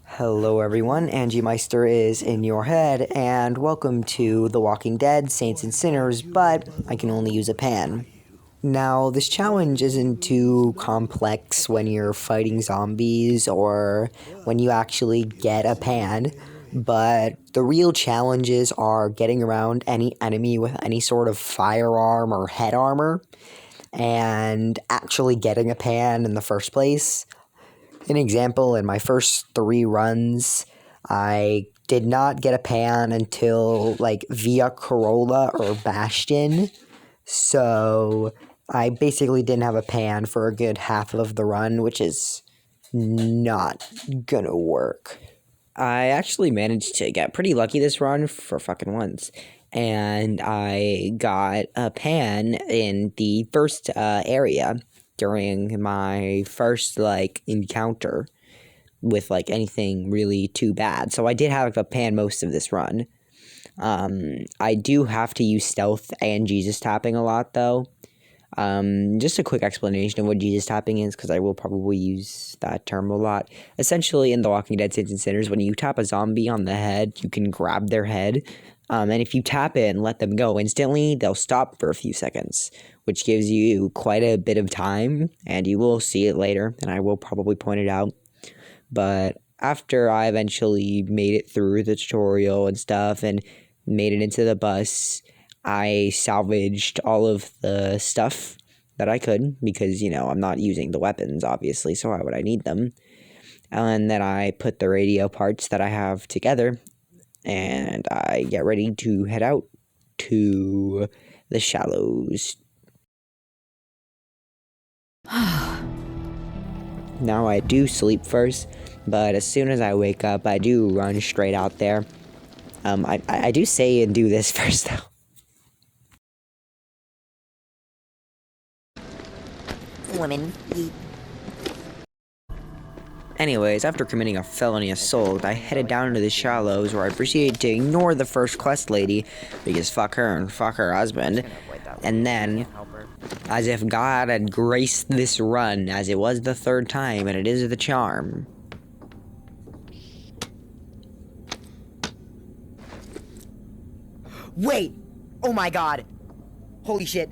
Hello everyone, Angie Meister is in your head, and welcome to The Walking Dead, Saints and Sinners, but I can only use a pan. Now, this challenge isn't too complex when you're fighting zombies or when you actually get a pan, but the real challenges are getting around any enemy with any sort of firearm or head armor, and actually getting a pan in the first place. An example, in my first 3 runs, I did not get a pan until, Via Corolla or Bastion, so I basically didn't have a pan for a good half of the run, which is not gonna work. I actually managed to get pretty lucky this run for fucking once, and I got a pan in the first area during my first encounter with anything really too bad. So I did have a pan most of this run. I do have to use stealth and Jesus tapping a lot though. Just a quick explanation of what Jesus tapping is, because I will probably use that term a lot. Essentially, in The Walking Dead Saints and Sinners, when you tap a zombie on the head, you can grab their head, and if you tap it and let them go instantly, they'll stop for a few seconds, which gives you quite a bit of time, and you will see it later, and I will probably point it out. But after I eventually made it through the tutorial and stuff, and made it into the bus, I salvaged all of the stuff that I could, because, I'm not using the weapons, obviously, so why would I need them? And then I put the radio parts that I have together, and I get ready to head out to the shallows. Now I do sleep first, but as soon as I wake up, I do run straight out there. I do say and do this first, though. Women. Anyways, after committing a felony assault, I headed down into the shallows, where I proceeded to ignore the first quest lady, because fuck her and fuck her husband. And then, as if God had graced this run, as it was the 3rd time, and it is the charm. Wait! Oh my god! Holy shit!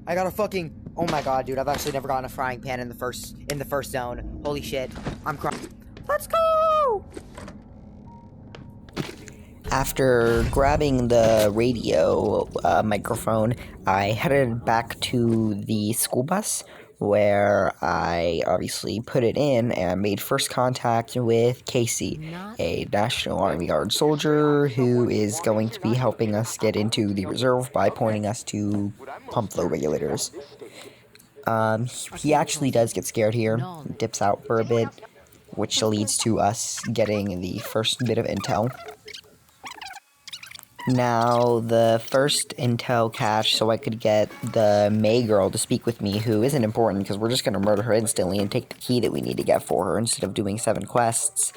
I got a fucking... Oh my god, dude, I've actually never gotten a frying pan in the first zone. Holy shit. I'm crying. Let's go! After grabbing the radio microphone, I headed back to the school bus, where I obviously put it in and made first contact with Casey, a National Army Guard soldier who is going to be helping us get into the reserve by pointing us to pump flow regulators. He actually does get scared here, dips out for a bit, which leads to us getting the first bit of intel. Now, the first intel cache, so I could get the May girl to speak with me, who isn't important because we're just going to murder her instantly and take the key that we need to get for her instead of doing 7 quests.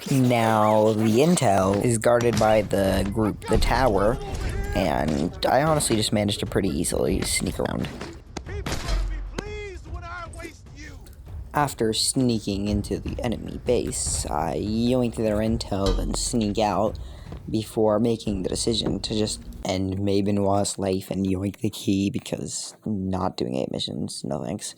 Now, the intel is guarded by the group, the tower, and I honestly just managed to pretty easily sneak around. After sneaking into the enemy base, I yoink their intel and sneak out, before making the decision to just end May Benoit's life and yoink the key, because not doing 8 missions, no thanks.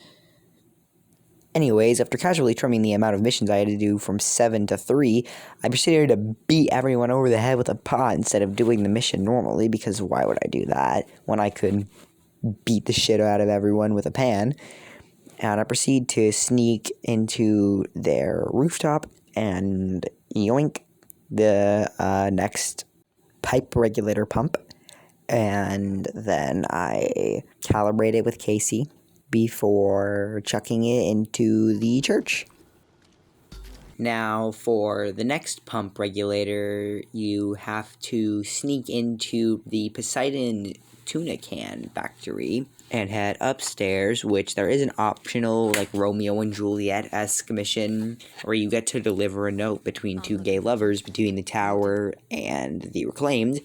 Anyways, after casually trimming the amount of missions I had to do from 7 to 3, I proceeded to beat everyone over the head with a pot instead of doing the mission normally, because why would I do that when I could beat the shit out of everyone with a pan? And I proceed to sneak into their rooftop and yoink the next pipe regulator pump, and then I calibrate it with Casey before chucking it into the church. Now, for the next pump regulator, you have to sneak into the Poseidon tuna can factory and head upstairs, which there is an optional, Romeo and Juliet-esque mission where you get to deliver a note between 2 gay lovers between the tower and the Reclaimed,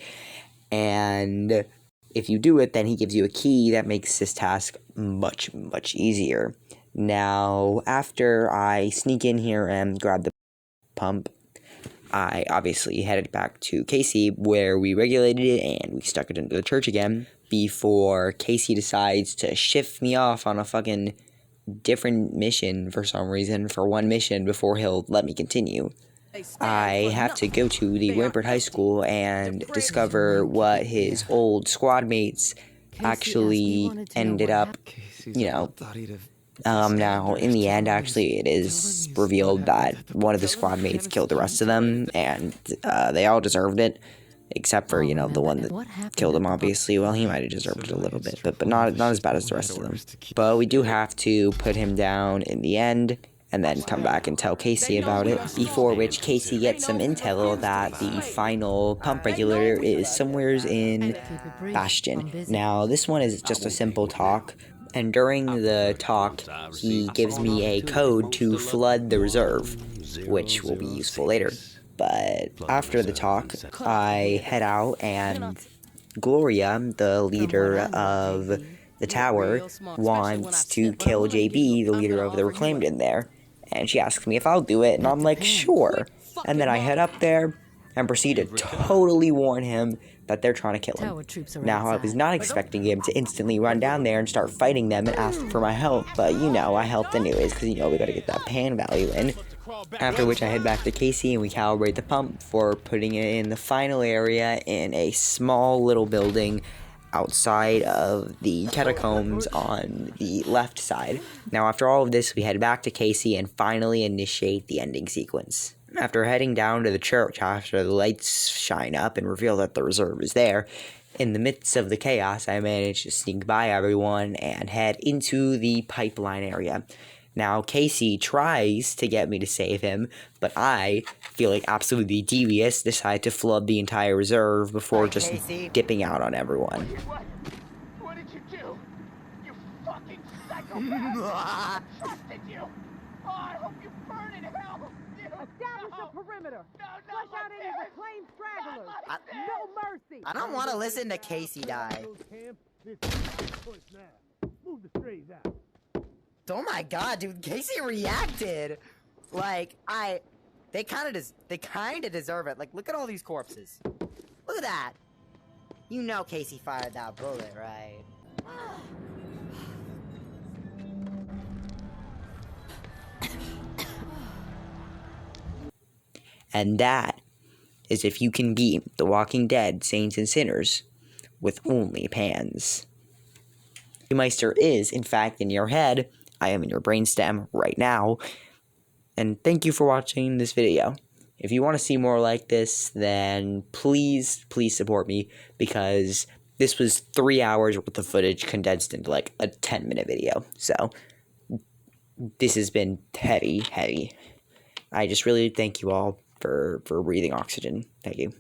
and If you do it, then he gives you a key that makes this task much, much easier. Now, after I sneak in here and grab the pump, I obviously headed back to Casey, where we regulated it and we stuck it into the church again before Casey decides to shift me off on a fucking different mission for some reason, for one mission before he'll let me continue. I have to go to the Wimpert High School and discover what his old squad mates actually ended up, now, in the end, actually, it is revealed that one of the squad mates killed the rest of them, and they all deserved it, except for, the one that killed him, obviously. Well, he might have deserved it a little bit, but not as bad as the rest of them. But we do have to put him down in the end, and then come back and tell Casey about it, before which Casey gets some intel that the final pump regulator is somewheres in Bastion. Now, this one is just a simple talk, and during the talk, he gives me a code to flood the reserve, which will be useful later. But after the talk, I head out, and Gloria, the leader of the tower, wants to kill JB, the leader of the Reclaimed, in there. And she asks me if I'll do it, and I'm like, sure. And then I head up there and proceed to totally warn him that they're trying to kill him. Now, I was not expecting him to instantly run down there and start fighting them and ask for my help, but I helped anyways, because we gotta get that pan value in. After which I head back to Casey and we calibrate the pump for putting it in the final area in a small little building outside of the catacombs on the left side. Now, after all of this, we head back to Casey and finally initiate the ending sequence. After heading down to the church after the lights shine up and reveal that the reserve is there, in the midst of the chaos, I manage to sneak by everyone and head into the pipeline area. Now, Casey tries to get me to save him, but I, feeling absolutely devious, decide to flood the entire reserve before just dipping out on everyone. What did you do? You fucking psychopath! I trusted you! Oh, I hope you burn in hell! Establish a perimeter. Flush out any reclaimed stragglers. No mercy. I don't want to listen to Casey die. Oh my god, dude, Casey reacted. Like, they kind of deserve it. Like, look at all these corpses. Look at that. Casey fired that bullet, right? And that is if you can beat The Walking Dead, Saints and Sinners with only pans. Meister is, in fact, in your head. I am in your brainstem right now. And thank you for watching this video. If you want to see more like this, then please support me, because this was 3 hours worth of footage condensed into like a 10-minute video. So this has been heavy. I just really thank you all for breathing oxygen. Thank you.